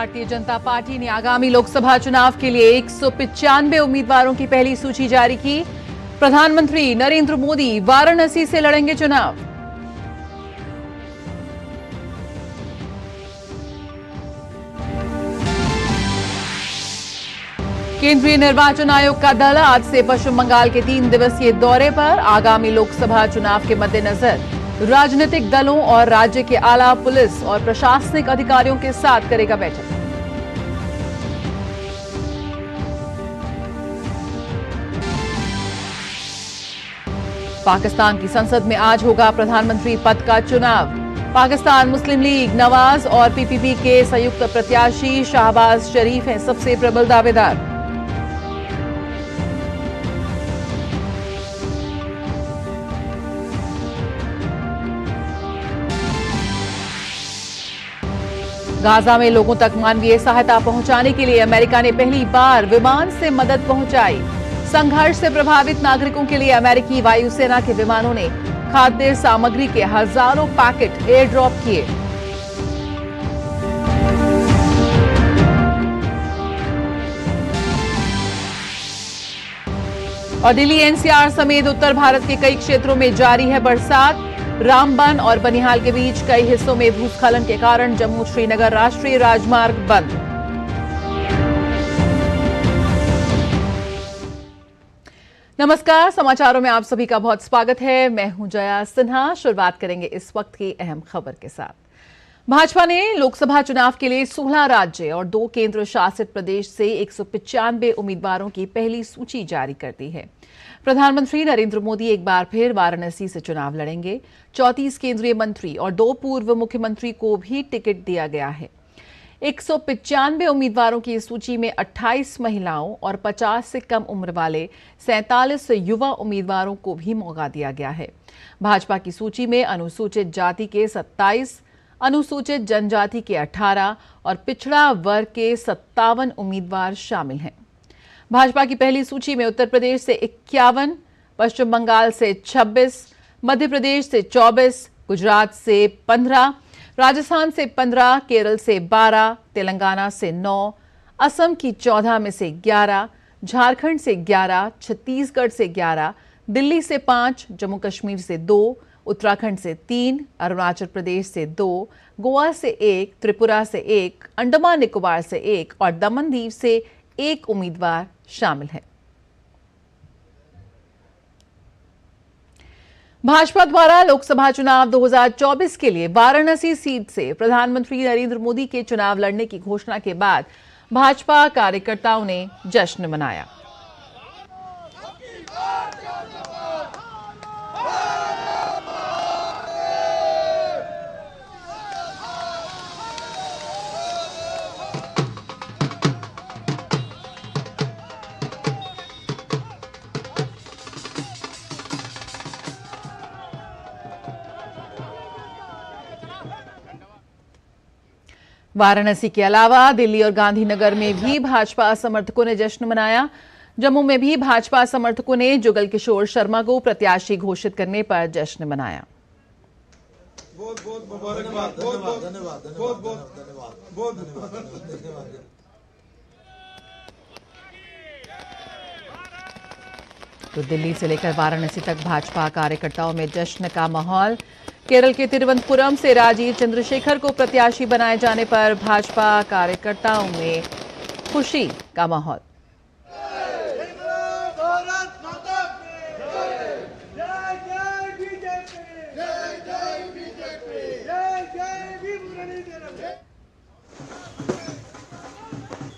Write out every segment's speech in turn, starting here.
Bharatiya Janata party ने आगामी लोकसभा चुनाव के लिए 195 उम्मीदवारों की पहली सूची जारी की। प्रधानमंत्री नरेंद्र मोदी वाराणसी से लड़ेंगे चुनाव। केंद्रीय निर्वाचन आयोग का दल आज से पश्चिम बंगाल के 3 दिवसीय दौरे पर। आगामी लोकसभा चुनाव के मद्देनजर राजनीतिक दलों और राज्य के आला पुलिस और प्रशासनिक अधिकारियों के साथ करेगा बैठक। पाकिस्तान की संसद में आज होगा प्रधानमंत्री पद का चुनाव। पाकिस्तान मुस्लिम लीग, नवाज और पीपीपी के संयुक्त प्रत्याशी शाहबाज शरीफ हैं सबसे प्रबल दावेदार। गाजा में लोगों तक मानवीय सहायता पहुंचाने के लिए अमेरिका ने पहली बार विमान से मदद पहुंचाई। संघर्ष से प्रभावित नागरिकों के लिए अमेरिकी वायुसेना के विमानों ने खाद्य सामग्री के हजारों पैकेट एयर ड्रॉप किए। और दिल्ली एनसीआर समेत उत्तर भारत के कई क्षेत्रों में जारी है बरसात। रामबन और बनिहाल के बीच कई हिस्सों में भूस्खलन के कारण जम्मू श्रीनगर राष्ट्रीय राजमार्ग बंद। नमस्कार, समाचारों में आप सभी का बहुत स्वागत है। मैं हूं जया सिन्हा। शुरुआत करेंगे इस वक्त की अहम खबर के साथ। भाजपा ने लोकसभा चुनाव के लिए 16 राज्य और 2 केंद्र शासित प्रदेश से 195 उम्मीदवारों की पहली सूची जारी कर दी है। प्रधानमंत्री नरेंद्र मोदी एक बार फिर वाराणसी से चुनाव लड़ेंगे। 34 केंद्रीय मंत्री और 2 पूर्व मुख्यमंत्री को भी टिकट दिया गया है। 195 उम्मीदवारों की सूची में 28 महिलाओं और 50 से कम उम्र वाले 47 युवा उम्मीदवारों को भी मौका दिया गया है। भाजपा की सूची में अनुसूचित जाति के 27, अनुसूचित जनजाति के 18 और पिछड़ा वर्ग के 57 उम्मीदवार शामिल हैं। भाजपा की पहली सूची में उत्तर प्रदेश से 51, पश्चिम बंगाल से 26, मध्य प्रदेश से 24, गुजरात से 15, राजस्थान से 15, केरल से 12, तेलंगाना से 9, असम की 14 में से 11, झारखंड से 11, छत्तीसगढ़ से 11, दिल्ली से 5, जम्मू कश्मीर से 2, उत्तराखंड से 3, अरुणाचल प्रदेश से 2, गोवा से 1, त्रिपुरा से 1, अंडमान निकोबार से 1 और दमन दीव से 1 उम्मीदवार शामिल है। भाजपा द्वारा लोकसभा चुनाव 2024 के लिए वाराणसी सीट से प्रधानमंत्री नरेंद्र मोदी के चुनाव लड़ने की घोषणा के बाद भाजपा कार्यकर्ताओं ने जश्न मनाया। वाराणसी के अलावा दिल्ली और गांधीनगर में भी भाजपा समर्थकों ने जश्न मनाया। जम्मू में भी भाजपा समर्थकों ने जुगल किशोर शर्मा को प्रत्याशी घोषित करने पर जश्न मनाया। बहुत बहुत मुबारकबाद, धन्यवाद, धन्यवाद, बहुत बहुत धन्यवाद। तो दिल्ली से लेकर वाराणसी तक भाजपा कार्यकर्ताओं में जश्न का माहौल। केरल के तिरुवनंतपुरम से राजीव चंद्रशेखर को प्रत्याशी बनाए जाने पर भाजपा कार्यकर्ताओं में खुशी का माहौल।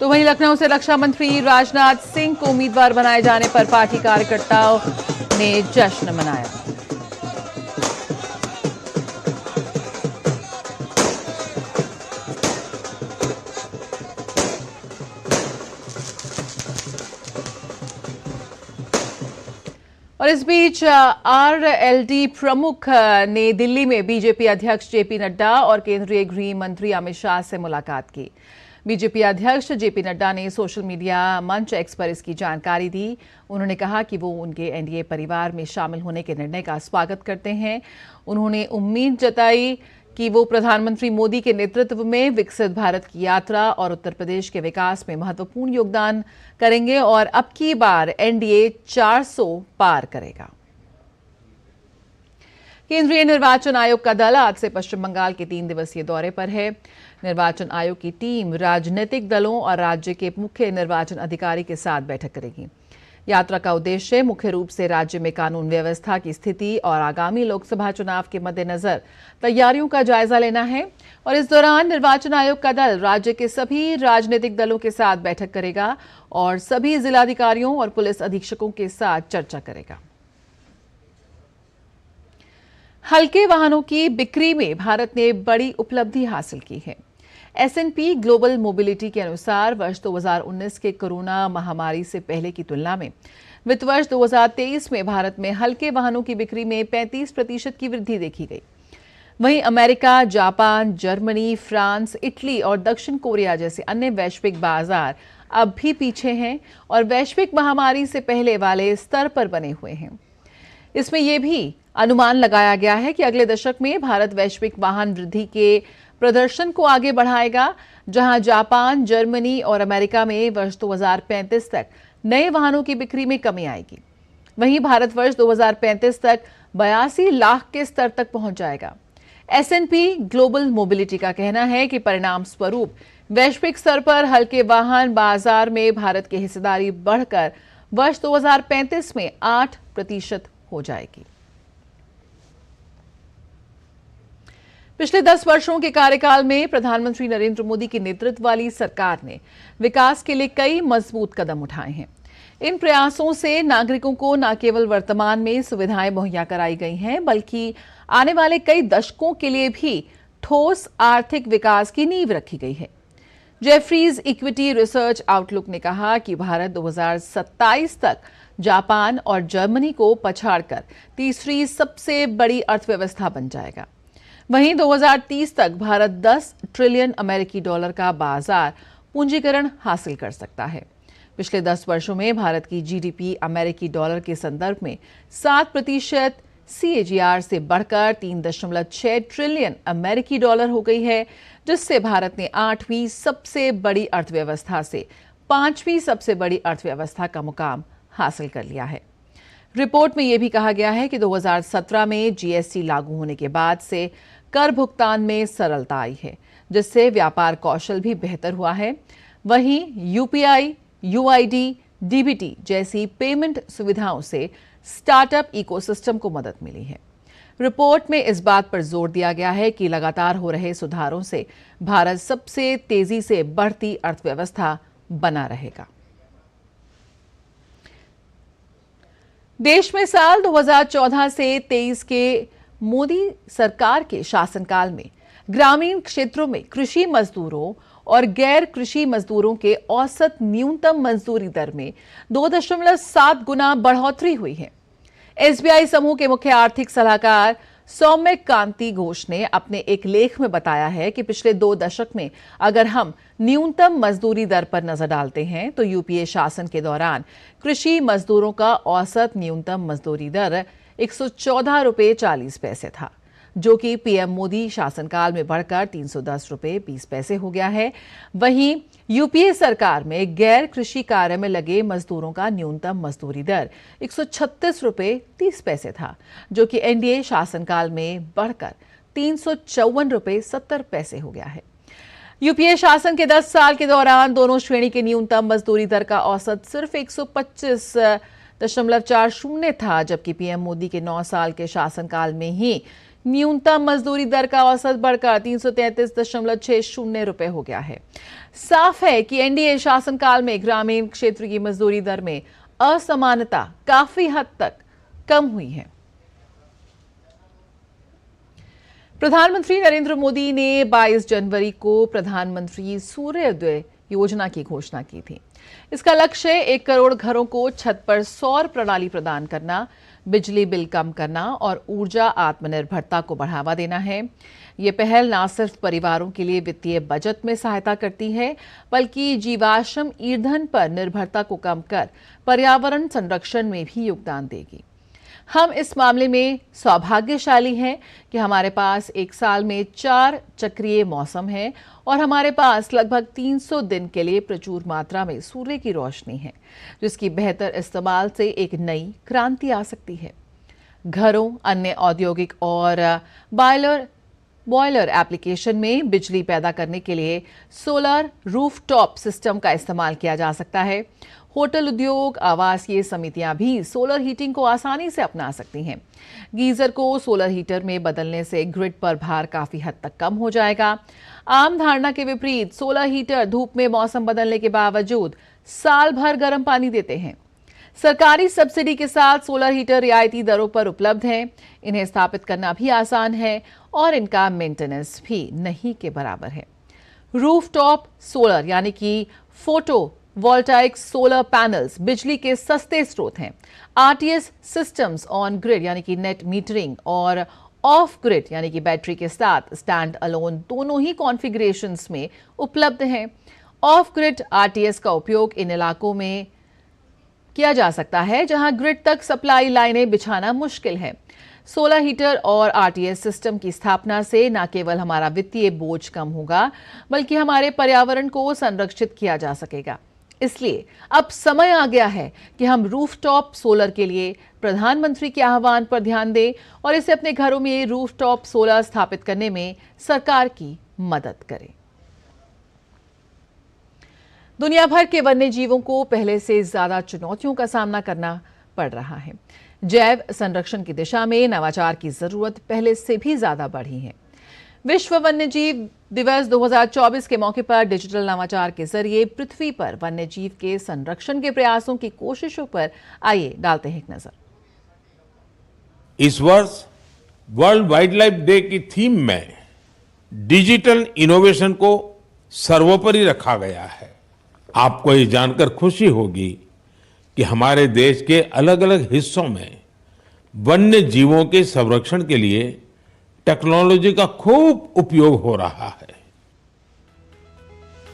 तो वहीं लखनऊ से रक्षा मंत्री राजनाथ सिंह को उम्मीदवार बनाए जाने पर पार्टी कार्यकर्ताओं ने जश्न मनाया। और इस बीच आरएलडी प्रमुख ने दिल्ली में बीजेपी अध्यक्ष जेपी नड्डा और केंद्रीय गृह मंत्री अमित शाह से मुलाकात की। बीजेपी अध्यक्ष जेपी नड्डा ने सोशल मीडिया मंच एक्स पर इसकी जानकारी दी। उन्होंने कहा कि वो उनके एनडीए परिवार में शामिल होने के निर्णय का स्वागत करते हैं। उन्होंने उम्मीद जताई कि वो प्रधानमंत्री मोदी के नेतृत्व में विकसित भारत की यात्रा और उत्तर प्रदेश के विकास में महत्वपूर्ण योगदान करेंगे और अब की बार एनडीए 400 पार करेगा। केंद्रीय निर्वाचन आयोग का दल आज से पश्चिम बंगाल के 3 दिवसीय दौरे पर है। निर्वाचन आयोग की टीम राजनीतिक दलों और राज्य के मुख्य निर्वाचन अधिकारी के साथ बैठक करेगी। यात्रा का उद्देश्य मुख्य रूप से राज्य में कानून व्यवस्था की स्थिति और आगामी लोकसभा चुनाव के मद्देनजर तैयारियों का जायजा लेना है और इस दौरान निर्वाचन आयोग का दल राज्य के सभी राजनीतिक दलों के साथ बैठक करेगा और सभी जिलाधिकारियों और पुलिस अधीक्षकों के साथ चर्चा करेगा। हल्के वाहनों की बिक्री में भारत ने बड़ी उपलब्धि हासिल की है। S&P ग्लोबल मोबिलिटी के अनुसार वर्ष 2019 के कोरोना महामारी से पहले की तुलना में वित्त वर्ष 2023 में भारत में हल्के वाहनों की बिक्री में 35% की वृद्धि देखी गई। वहीं America, Japan, Germany, France, Italy और दक्षिण कोरिया जैसे अन्य वैश्विक बाजार अब भी पीछे हैं और वैश्विक महामारी से पहले वाले स्तर पर बने हुए हैं। इसमें यह भी अनुमान लगाया गया है कि अगले दशक में भारत वैश्विक वाहन वृद्धि के प्रदर्शन को आगे बढ़ाएगा, जहां जापान, जर्मनी और अमेरिका में वर्ष 2035 तक नए वाहनों की बिक्री में कमी आएगी। वहीं भारत वर्ष 2035 तक 82 लाख के स्तर तक पहुंच जाएगा। S&P ग्लोबल मोबिलिटी का कहना है कि परिणाम स्वरूप वैश्विक स्तर पर हल्के वाहन बाजार में भारत की हिस्सेदारी बढ़कर वर्ष 2035 में 8% हो जाएगी। पिछले 10 वर्षों के कार्यकाल में प्रधानमंत्री नरेंद्र मोदी के नेतृत्व वाली सरकार ने विकास के लिए कई मजबूत कदम उठाए हैं। इन प्रयासों से नागरिकों को न केवल वर्तमान में सुविधाएं मुहैया कराई गई हैं, बल्कि आने वाले कई दशकों के लिए भी ठोस आर्थिक विकास की नींव रखी गई है। जेफरीज इक्विटी रिसर्च आउटलुक ने कहा कि भारत 2027 तक जापान और जर्मनी को पछाड़कर तीसरी सबसे बड़ी अर्थव्यवस्था बन जाएगा। वहीं 2030 तक भारत 10 ट्रिलियन अमेरिकी डॉलर का बाजार पूंजीकरण हासिल कर सकता है। पिछले 10 वर्षों में भारत की जीडीपी अमेरिकी डॉलर के संदर्भ में 7% CAGR से बढ़कर 3.6 ट्रिलियन अमेरिकी डॉलर हो गई है, जिससे भारत ने 8वीं सबसे बड़ी अर्थव्यवस्था से 5वीं सबसे बड़ी अर्थव्यवस्था का मुकाम हासिल कर लिया है। रिपोर्ट में यह भी कहा गया है कि 2017 में GST लागू होने के बाद से कर भुगतान में सरलता आई है, जिससे व्यापार कौशल भी बेहतर हुआ है। वहीं UPI, UID, DBT जैसी पेमेंट सुविधाओं से स्टार्टअप इकोसिस्टम को मदद मिली है। रिपोर्ट में इस बात पर जोर दिया गया है कि लगातार हो रहे सुधारों से भारत सबसे तेजी से बढ़ती अर्थव्यवस्था बना रहेगा। देश में साल 2014 से 23 के मोदी सरकार के शासनकाल में ग्रामीण क्षेत्रों में कृषि मजदूरों और गैर कृषि मजदूरों के औसत न्यूनतम मजदूरी दर में 2.7 गुना बढ़ोतरी हुई है। SBI समूह के मुख्य आर्थिक सलाहकार सौम्य कांति घोष ने अपने एक लेख में बताया है कि पिछले 2 दशक में अगर हम न्यूनतम मजदूरी दर पर नजर डालते हैं तो यूपीए शासन के दौरान कृषि मजदूरों का औसत न्यूनतम मजदूरी दर 114 रुपये 40 पैसे था, जो कि पीएम मोदी शासनकाल में बढ़कर 310 रुपये 20 पैसे हो गया है। वहीं यूपीए सरकार में गैर कृषि कार्य में लगे मजदूरों का न्यूनतम मजदूरी दर 136 रुपये 30 पैसे था, जो कि एनडीए शासनकाल में बढ़कर 354 रुपये 70 पैसे हो गया है। यूपीए शासन के 10 साल के दौरान दोनों श्रेणी के न्यूनतम मजदूरी दर का औसत सिर्फ 125.40 था, जबकि पीएम मोदी के 9 साल के शासनकाल में ही न्यूनतम मजदूरी दर का औसत बढ़कर 333.60 रुपए हो गया है। साफ है कि एनडीए शासनकाल में ग्रामीण क्षेत्र की मजदूरी दर में असमानता काफी हद तक कम हुई है। प्रधानमंत्री नरेंद्र मोदी ने 22 जनवरी को प्रधानमंत्री सूर्योदय योजना की घोषणा की थी। इसका लक्ष्य 1 करोड़ घरों को छत पर सौर प्रणाली प्रदान करना, बिजली बिल कम करना और ऊर्जा आत्मनिर्भरता को बढ़ावा देना है। ये पहल न सिर्फ परिवारों के लिए वित्तीय बजट में सहायता करती है, बल्कि जीवाश्म ईंधन पर निर्भरता को कम कर पर्यावरण संरक्षण में भी योगदान देगी। हम इस मामले में सौभाग्यशाली हैं कि हमारे पास एक साल में 4 चक्रीय मौसम है और हमारे पास लगभग 300 दिन के लिए प्रचुर मात्रा में सूर्य की रोशनी है, जिसकी बेहतर इस्तेमाल से एक नई क्रांति आ सकती है। घरों, अन्य औद्योगिक और बॉयलर एप्लीकेशन में बिजली पैदा करने के लिए सोलर रूफटॉप सिस्टम का इस्तेमाल किया जा सकता है। होटल उद्योग, आवासीय समितियां भी सोलर हीटिंग को आसानी से अपना सकती हैं। गीजर को सोलर हीटर में बदलने से ग्रिड पर भार काफी हद तक कम हो जाएगा। आम धारणा के विपरीत सोलर हीटर धूप में मौसम बदलने के बावजूद साल भर गर्म पानी देते हैं। सरकारी सब्सिडी के साथ सोलर हीटर रियायती दरों पर उपलब्ध हैं। इन्हें स्थापित करना भी आसान है और इनका मेंटेनेंस भी नहीं के बराबर है। रूफटॉप सोलर यानी कि फोटो वोल्टाइक सोलर पैनल्स बिजली के सस्ते स्रोत हैं। आरटीएस सिस्टम्स ऑन ग्रिड यानी कि नेट मीटरिंग और ऑफ ग्रिड यानी कि बैटरी के साथ स्टैंड अलोन दोनों ही कॉन्फ़िगरेशंस में उपलब्ध हैं। ऑफ ग्रिड आरटीएस का उपयोग इन इलाकों में किया जा सकता है जहां ग्रिड तक सप्लाई लाइनें बिछाना मुश्किल है। सोलर हीटर और आरटीएस सिस्टम की स्थापना से न केवल हमारा वित्तीय बोझ कम होगा, बल्कि हमारे पर्यावरण को संरक्षित किया जा सकेगा। इसलिए अब समय आ गया है कि हम रूफटॉप सोलर के लिए प्रधानमंत्री के आह्वान पर ध्यान दें और इसे अपने घरों में रूफटॉप सोलर स्थापित करने में सरकार की मदद करें। दुनिया भर के वन्य जीवों को पहले से ज्यादा चुनौतियों का सामना करना पड़ रहा है। जैव संरक्षण की दिशा में नवाचार की जरूरत पहले से भी ज्यादा बढ़ी है। विश्व वन्यजीव दिवस 2024 के मौके पर डिजिटल नवाचार के जरिए पृथ्वी पर वन्यजीव के संरक्षण के प्रयासों की कोशिशों पर आइए डालते हैं एक नजर। इस वर्ष वर्ल्ड वाइल्ड लाइफ डे की थीम में डिजिटल इनोवेशन को सर्वोपरि रखा गया है। आपको ये जानकर खुशी होगी कि हमारे देश के अलग अलग हिस्सों में वन्य जीवों के संरक्षण के लिए टेक्नोलॉजी का खूब उपयोग हो रहा है।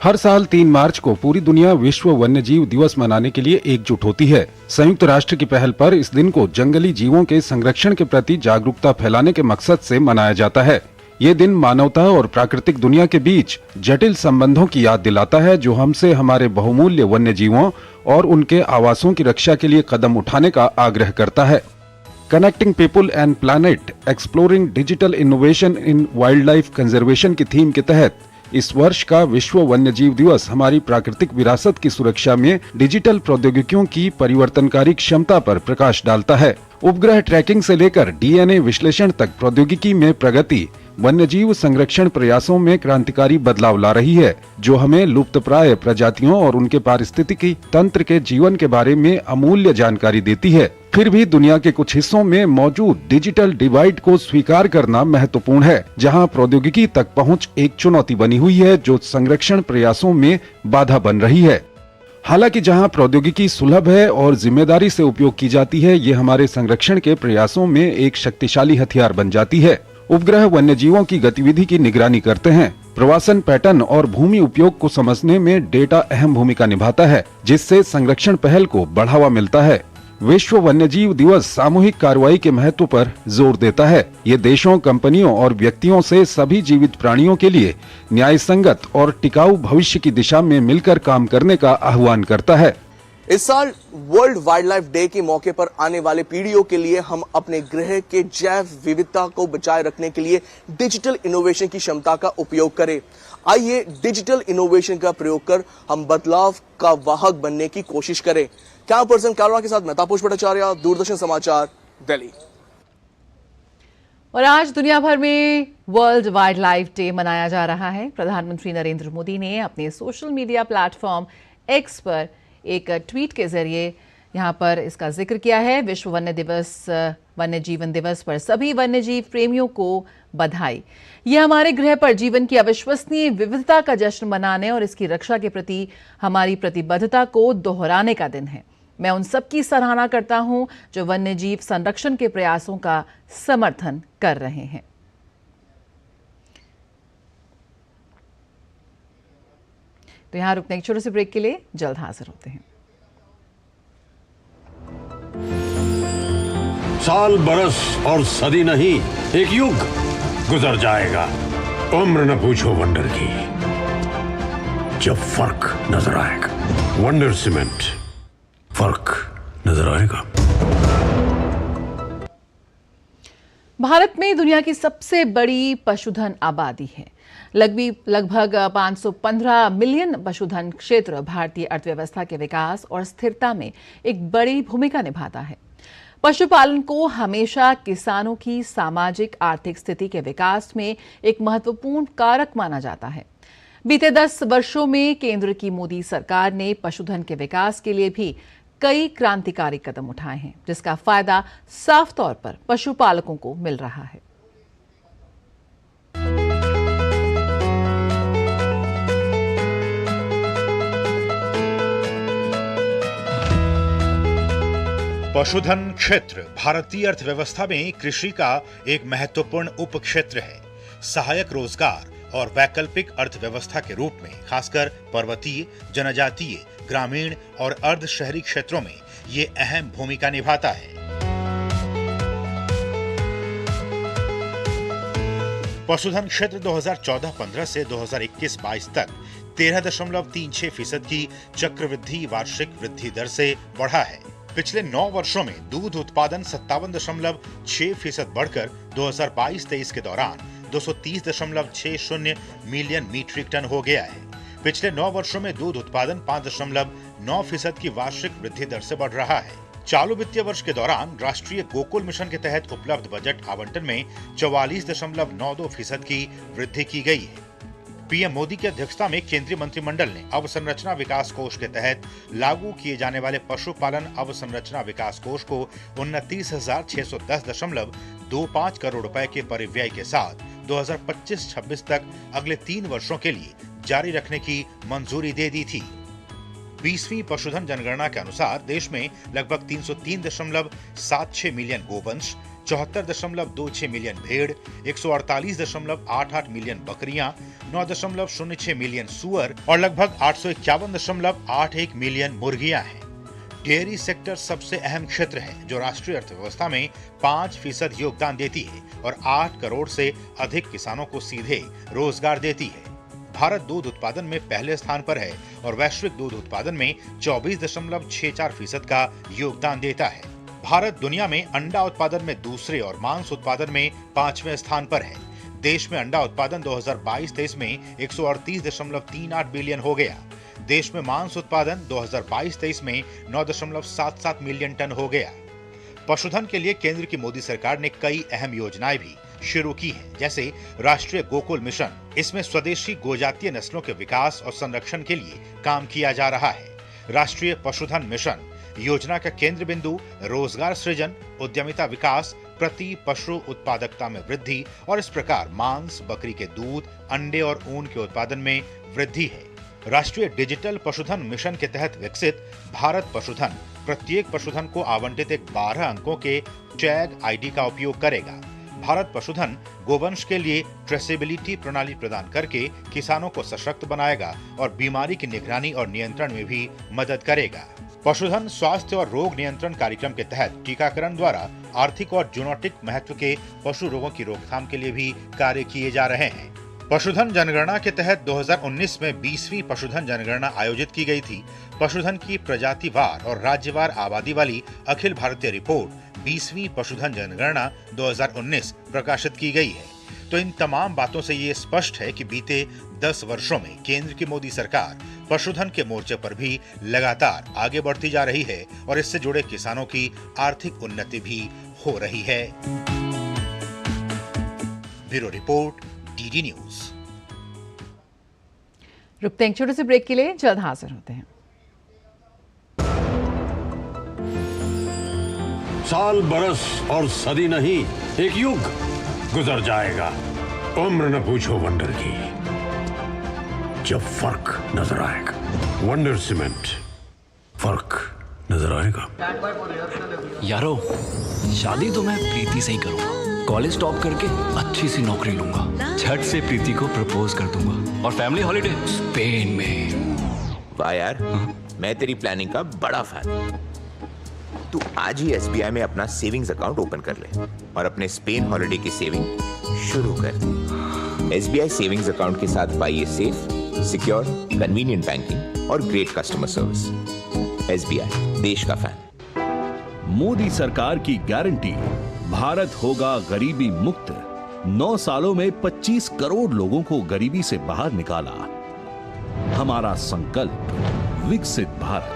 हर साल 3 मार्च को पूरी दुनिया विश्व वन्यजीव दिवस मनाने के लिए एकजुट होती है। संयुक्त राष्ट्र की पहल पर इस दिन को जंगली जीवों के संरक्षण के प्रति जागरूकता फैलाने के मकसद से मनाया जाता है। ये दिन मानवता और प्राकृतिक दुनिया के बीच जटिल संबंधों की याद दिलाता है, जो हमसे हमारे बहुमूल्य वन्य जीवों और उनके आवासों की रक्षा के लिए कदम उठाने का आग्रह करता है। Connecting people and planet exploring digital innovation in wild life conservation की थीम के तहत इस वर्ष का विश्व वन्यजीव दिवस हमारी प्राकृतिक विरासत की सुरक्षा में डिजिटल प्रौद्योगिकियों की परिवर्तनकारी क्षमता पर प्रकाश डालता है। उपग्रह ट्रैकिंग से लेकर डीएनए विश्लेषण तक प्रौद्योगिकी में प्रगति वन्यजीव संरक्षण प्रयासों में क्रांतिकारी बदलाव ला रही है, जो हमें लुप्तप्राय प्रजातियों और उनके पारिस्थितिकी तंत्र के जीवन के बारे में अमूल्य जानकारी देती है। फिर भी दुनिया के कुछ हिस्सों में मौजूद डिजिटल डिवाइड को स्वीकार करना महत्वपूर्ण है, जहां प्रौद्योगिकी तक पहुंच एक चुनौती बनी हुई है जो संरक्षण प्रयासों में बाधा बन रही है। हालांकि जहां प्रौद्योगिकी सुलभ है और जिम्मेदारी से उपयोग की जाती है, ये हमारे संरक्षण के प्रयासों में एक शक्तिशाली हथियार बन जाती है। उपग्रह वन्यजीवों की गतिविधि की निगरानी करते हैं। प्रवासन पैटर्न और भूमि उपयोग को समझने में डेटा अहम भूमिका निभाता है, जिससे संरक्षण पहल को बढ़ावा मिलता है। विश्व वन्यजीव दिवस सामूहिक कार्रवाई के महत्व पर जोर देता है। ये देशों, कंपनियों और व्यक्तियों से सभी जीवित प्राणियों के लिए न्यायसंगत और टिकाऊ भविष्य की दिशा में मिलकर काम करने का आह्वान करता है। इस साल वर्ल्ड वाइल्ड लाइफ डे के मौके पर आने वाले पीढ़ियों के लिए हम अपने ग्रह के जैव विविधता को बचाए रखने के लिए डिजिटल इनोवेशन की क्षमता का उपयोग करें। आइए डिजिटल इनोवेशन का प्रयोग कर हम बदलाव का वाहक बनने की कोशिश करें। कैमरा पर्सन कैरोना के साथ मैं तापस भट्टाचार्य, दूरदर्शन समाचार, दिल्ली। और आज दुनिया भर में वर्ल्ड वाइल्ड लाइफ डे मनाया जा रहा है। प्रधानमंत्री नरेंद्र मोदी ने अपने सोशल मीडिया प्लेटफॉर्म एक्स पर एक ट्वीट के जरिए यहां पर इसका जिक्र किया है। विश्व वन्य जीवन दिवस पर सभी वन्य जीव प्रेमियों को बधाई। यह हमारे ग्रह पर जीवन की अविश्वसनीय विविधता का जश्न मनाने और इसकी रक्षा के प्रति हमारी प्रतिबद्धता को दोहराने का दिन है। मैं उन सबकी सराहना करता हूं जो वन्य जीव संरक्षण के प्रयासों का समर्थन कर रहे हैं। तो यहां रुकने एक छोटे से ब्रेक के लिए जल्द हाजिर होते हैं। साल बरस और सदी नहीं, एक युग गुजर जाएगा। उम्र न पूछो वंडर की, जब फर्क नजर आएगा। वंडर सीमेंट, फर्क नजर आएगा। भारत में दुनिया की सबसे बड़ी पशुधन आबादी है। लगभग 515 मिलियन पशुधन क्षेत्र भारतीय अर्थव्यवस्था के विकास और स्थिरता में एक बड़ी भूमिका निभाता है। पशुपालन को हमेशा किसानों की सामाजिक आर्थिक स्थिति के विकास में एक महत्वपूर्ण कारक माना जाता है। बीते 10 वर्षों में केंद्र की मोदी सरकार ने पशुधन के विकास के लिए भी कई क्रांतिकारी कदम उठाए हैं, जिसका फायदा साफ तौर पर पशुपालकों को मिल रहा है। पशुधन क्षेत्र भारतीय अर्थव्यवस्था में कृषि का एक महत्वपूर्ण उप क्षेत्र है। सहायक रोजगार और वैकल्पिक अर्थव्यवस्था के रूप में खासकर पर्वतीय, जनजातीय, ग्रामीण और अर्ध शहरी क्षेत्रों में ये अहम भूमिका निभाता है। पशुधन क्षेत्र 2014-15 से 2021-22 तक 13.36% की चक्रवृद्धि वार्षिक वृद्धि दर से बढ़ा है। पिछले 9 वर्षों में दूध उत्पादन 57.6% बढ़कर 2022-23 के दौरान 230.60 मिलियन मीट्रिक टन हो गया है। पिछले 9 वर्षों में दूध उत्पादन 5.9% की वार्षिक वृद्धि दर से बढ़ रहा है। चालू वित्तीय वर्ष के दौरान राष्ट्रीय गोकुल मिशन के तहत उपलब्ध बजट आवंटन में 44.92% की वृद्धि की गई है। पीएम मोदी की अध्यक्षता में केंद्रीय मंत्रिमंडल ने अवसंरचना विकास कोष के तहत लागू किए जाने वाले पशुपालन अवसंरचना विकास कोष को 29,610.25 करोड़ रुपए के परिव्यय के साथ 2025-26 तक अगले 3 वर्षों के लिए जारी रखने की मंजूरी दे दी थी। 20वीं पशुधन जनगणना के अनुसार देश में लगभग 303.76 मिलियन गोवंश, 74.26 मिलियन भेड़, 148.88 मिलियन बकरियां, 9.06 मिलियन सूअर और लगभग 851.81 मिलियन मुर्गियां हैं। डेयरी सेक्टर सबसे अहम क्षेत्र है जो राष्ट्रीय अर्थव्यवस्था में 5% योगदान देती है और 8 करोड़ से अधिक किसानों को सीधे रोजगार देती है। भारत दूध उत्पादन में पहले स्थान पर है और वैश्विक दूध उत्पादन में 24.64% का योगदान देता है। भारत दुनिया में अंडा उत्पादन में दूसरे और मांस उत्पादन में 5वें स्थान पर है। देश में अंडा उत्पादन 2022-23 में 138.38 बिलियन हो गया। देश में मांस उत्पादन 2022-23 में 9.77 मिलियन टन हो गया। पशुधन के लिए केंद्र की मोदी सरकार ने कई अहम योजनाएं भी शुरू की हैं, जैसे राष्ट्रीय गोकुल मिशन। इसमें स्वदेशी गोजातीय नस्लों के विकास और संरक्षण के लिए काम किया जा रहा है। राष्ट्रीय पशुधन मिशन योजना का केंद्र बिंदु रोजगार सृजन, उद्यमिता विकास, प्रति पशु उत्पादकता में वृद्धि और इस प्रकार मांस, बकरी के दूध, अंडे और ऊन के उत्पादन में वृद्धि है। राष्ट्रीय डिजिटल पशुधन मिशन के तहत विकसित भारत पशुधन प्रत्येक पशुधन को आवंटित एक 12 अंकों के टैग आईडी का उपयोग करेगा। भारत पशुधन गोवंश के लिए ट्रेसेबिलिटी प्रणाली प्रदान करके किसानों को सशक्त बनाएगा और बीमारी की निगरानी और नियंत्रण में भी मदद करेगा। पशुधन स्वास्थ्य और रोग नियंत्रण कार्यक्रम के तहत टीकाकरण द्वारा आर्थिक और जूनोटिक महत्व के पशु रोगों की रोकथाम के लिए भी कार्य किए जा रहे हैं। पशुधन जनगणना के तहत 2019 में 20वीं पशुधन जनगणना आयोजित की गई थी। पशुधन की प्रजातिवार और राज्यवार आबादी वाली अखिल भारतीय रिपोर्ट 20वीं पशुधन जनगणना 2019 प्रकाशित की गई है। तो इन तमाम बातों से ये स्पष्ट है कि बीते 10 वर्षों में केंद्र की मोदी सरकार पशुधन के मोर्चे पर भी लगातार आगे बढ़ती जा रही है और इससे जुड़े किसानों की आर्थिक उन्नति भी हो रही है। Bureau report, DD news. रुकते हैं छोटे से ब्रेक के लिए, जल्द हाजिर होते हैं। साल बरस और सदी नहीं, एक युग गुजर जाएगा। उम्र न पूछो वंडर की, जब फर्क नजर आएगा। वंडर सीमेंट, फर्क नजर आएगा। यारो, शादी तो मैं प्रीति से ही करूंगा। कॉलेज टॉप करके अच्छी सी नौकरी लूंगा, झट से प्रीति को प्रपोज कर दूंगा और फैमिली हॉलिडे स्पेन में। वाह यार, मैं तेरी प्लानिंग का बड़ा फैन। तू आज ही SBI में अपना सेविंग्स अकाउंट ओपन कर ले और अपने स्पेन हॉलिडे की सेविंग शुरू कर दे। SBI सेविंग्स अकाउंट के साथ पाइए सेफ, सिक्योर, कन्वीनियंट बैंकिंग और ग्रेट कस्टमर सर्विस। SBI, देश का फैन। मोदी सरकार की गारंटी, भारत होगा गरीबी मुक्त। 9 सालों में 25 करोड़ लोगों को गरीबी से बाहर निकाला। हमारा संकल्प, विकसित भारत।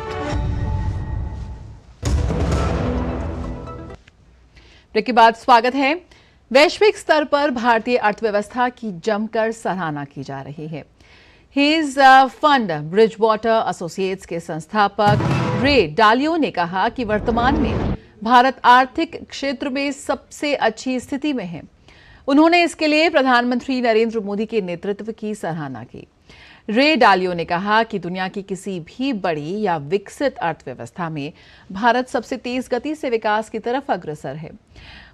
ब्रेक के बाद स्वागत है। वैश्विक स्तर पर भारतीय अर्थव्यवस्था की जमकर सराहना की जा रही है। हीज फंड ब्रिजवाटर एसोसिएट्स के संस्थापक रे डालियो ने कहा कि वर्तमान में भारत आर्थिक क्षेत्र में सबसे अच्छी स्थिति में है। उन्होंने इसके लिए प्रधानमंत्री नरेंद्र मोदी के नेतृत्व की सराहना की। रे डालियो ने कहा कि दुनिया की किसी भी बड़ी या विकसित अर्थव्यवस्था में भारत सबसे तेज गति से विकास की तरफ अग्रसर है।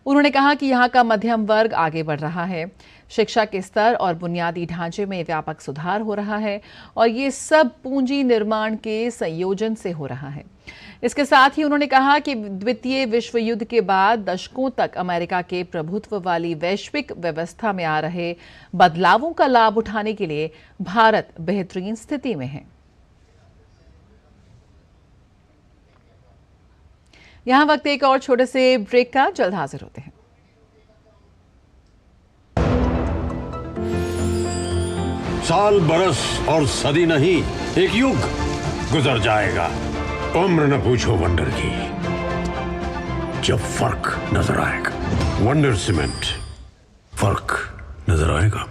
उन्होंने कहा कि यहाँ का मध्यम वर्ग आगे बढ़ रहा है, शिक्षा के स्तर और बुनियादी ढांचे में व्यापक सुधार हो रहा है और ये सब पूंजी निर्माण के संयोजन से हो रहा है। इसके साथ ही उन्होंने कहा कि द्वितीय विश्व युद्ध के बाद दशकों तक अमेरिका के प्रभुत्व वाली वैश्विक व्यवस्था में आ रहे बदलावों का लाभ उठाने के लिए भारत बेहतरीन स्थिति में है। यहां वक्त एक और छोटे से ब्रेक का, जल्द हाजिर होते हैं। साल, बरस और सदी नहीं, एक युग गुजर जाएगा। उम्र न पूछो वंडर की, जब फर्क नजर आएगा। वंडर सीमेंट, फर्क नजर आएगा।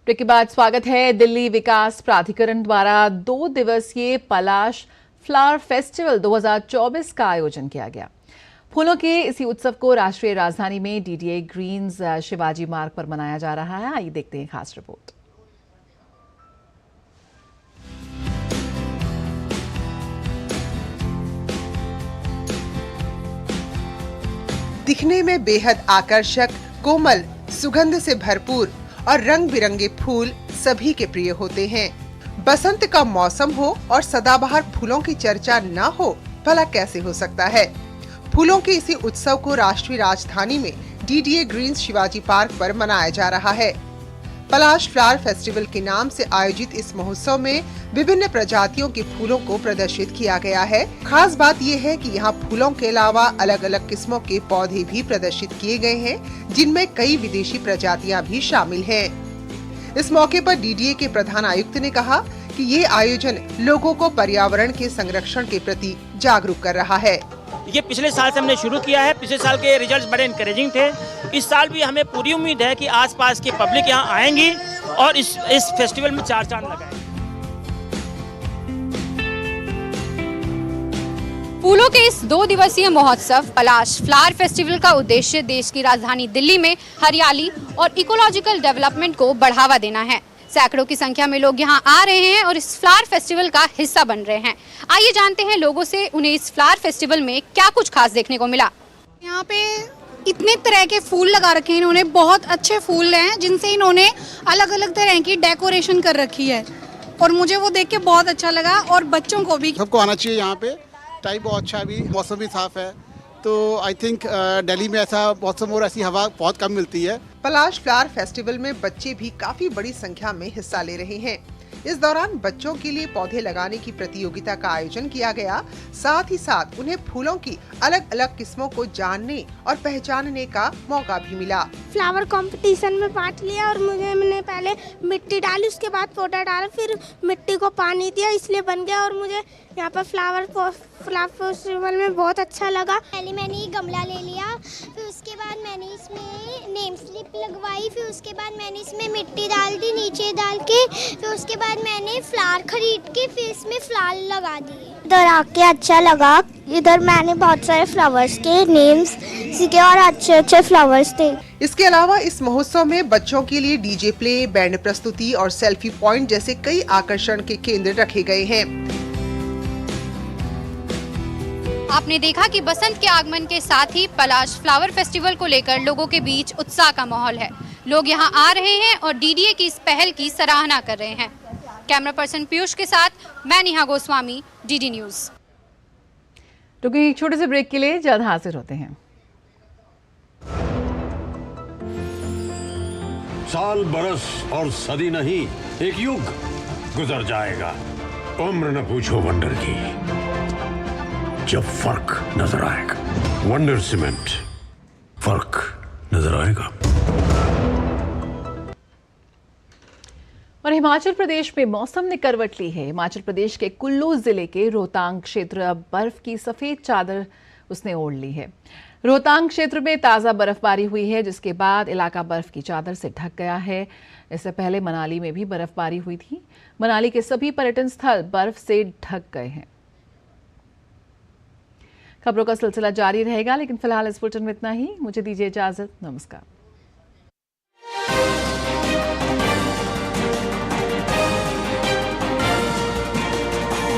ब्रेक के बाद स्वागत है। दिल्ली विकास प्राधिकरण द्वारा 2 दिवसीय पलाश फ्लावर फेस्टिवल 2024 का आयोजन किया गया। फूलों के इसी उत्सव को राष्ट्रीय राजधानी में DDA ग्रीन्स शिवाजी मार्ग पर मनाया जा रहा है। आइए देखते हैं खास रिपोर्ट। दिखने में बेहद आकर्षक, कोमल, सुगंध से भरपूर और रंग बिरंगे फूल सभी के प्रिय होते हैं। बसंत का मौसम हो और सदाबहार फूलों की चर्चा न हो, भला कैसे हो सकता है। फूलों के इसी उत्सव को राष्ट्रीय राजधानी में DDA ग्रीन्स शिवाजी पार्क पर मनाया जा रहा है। पलाश फ्लावर फेस्टिवल के नाम से आयोजित इस महोत्सव में विभिन्न प्रजातियों के फूलों को प्रदर्शित किया गया है। खास बात यह है कि यहाँ फूलों के अलावा अलग अलग किस्मों के पौधे भी प्रदर्शित किए गए हैं, जिनमें कई विदेशी प्रजातियाँ भी शामिल हैं। इस मौके पर DDA के प्रधान आयुक्त ने कहा कि ये आयोजन लोगों को पर्यावरण के संरक्षण के प्रति जागरूक कर रहा है। ये पिछले साल से हमने शुरू किया है। पिछले साल के रिजल्ट्स बड़े इनकरेजिंग थे। इस साल भी हमें पूरी उम्मीद है कि आसपास की पब्लिक यहाँ आएंगी और इस फेस्टिवल में 4 चांद लगाएंगे। फूलों के इस 2 दिवसीय महोत्सव पलाश फ्लावर फेस्टिवल का उद्देश्य देश की राजधानी दिल्ली में हरियाली और इकोलॉजिकल डेवलपमेंट को बढ़ावा देना है। सैकड़ों की संख्या में लोग यहां आ रहे हैं और इस फ्लावर फेस्टिवल का हिस्सा बन रहे हैं। आइए जानते हैं लोगों से उन्हें इस फ्लावर फेस्टिवल में क्या कुछ खास देखने को मिला। यहाँ पे इतने तरह के फूल लगा रखे हैं इन्होंने, बहुत अच्छे फूल हैं जिनसे इन्होंने अलग अलग तरह की डेकोरेशन कर रखी है और मुझे वो देख के बहुत अच्छा लगा। और बच्चों को भी, सबको आना चाहिए। यहाँ पे टाइम बहुत अच्छा है, अभी मौसम भी साफ है, तो आई थिंक दिल्ली में ऐसा मौसम और ऐसी हवा बहुत कम मिलती है। पलाश फ्लावर फेस्टिवल में बच्चे भी काफी बड़ी संख्या में हिस्सा ले रहे हैं। इस दौरान बच्चों के लिए पौधे लगाने की प्रतियोगिता का आयोजन किया गया। साथ ही साथ उन्हें फूलों की अलग अलग किस्मों को जानने और पहचानने का मौका भी मिला। फ्लावर कंपटीशन में पार्ट लिया और मैंने पहले मिट्टी डाली, उसके बाद पौधा डाला, फिर मिट्टी को पानी दिया, इसलिए बन गया। और मुझे यहाँ पर फ्लावर फेस्टिवल में बहुत अच्छा लगा। पहले मैंने ये गमला ले लिया, फिर उसके बाद मैंने इसमें नेम स्लिप लगवाई, फिर उसके बाद मैंने इसमें मिट्टी डाल दी नीचे डाल के, फिर उसके बाद मैंने फ्लावर खरीद के फिर इसमें फ्लावर लगा दिए। इधर आके अच्छा लगा। इधर मैंने बहुत सारे फ्लावर्स के नेम्स सीखे और अच्छे अच्छे फ्लावर्स थे। इसके अलावा इस महोत्सव में बच्चों के लिए DJ प्ले, बैंड प्रस्तुति और सेल्फी पॉइंट जैसे कई आकर्षण के केंद्र रखे गए हैं। आपने देखा कि बसंत के आगमन के साथ ही पलाश फ्लावर फेस्टिवल को लेकर लोगों के बीच उत्साह का माहौल है। लोग यहां आ रहे हैं और DDA की इस पहल की सराहना कर रहे हैं। कैमरा पर्सन पीयूष के साथ मैं नेहा गोस्वामी, डीडी न्यूज। तो एक छोटे से ब्रेक के लिए जल्द हाजिर होते हैं। साल बरस और सदी नहीं, एक युग गुजर जाएगा। उम्र न पूछो वंडर की, जब फर्क नजर आएगा। वंडर सीमेंट, फर्क नजर आएगा। और हिमाचल प्रदेश में मौसम ने करवट ली है। हिमाचल प्रदेश के कुल्लू जिले के रोहतांग क्षेत्र अब बर्फ की सफेद चादर उसने ओढ़ ली है। रोहतांग क्षेत्र में ताज़ा बर्फबारी हुई है, जिसके बाद इलाका बर्फ की चादर से ढक गया है। इससे पहले मनाली में भी बर्फबारी हुई थी। मनाली के सभी पर्यटन स्थल बर्फ से ढक गए हैं। खबरों का सिलसिला जारी रहेगा, लेकिन फिलहाल इस बुलेटिन में इतना ही। मुझे दीजिए इजाजत। नमस्कार।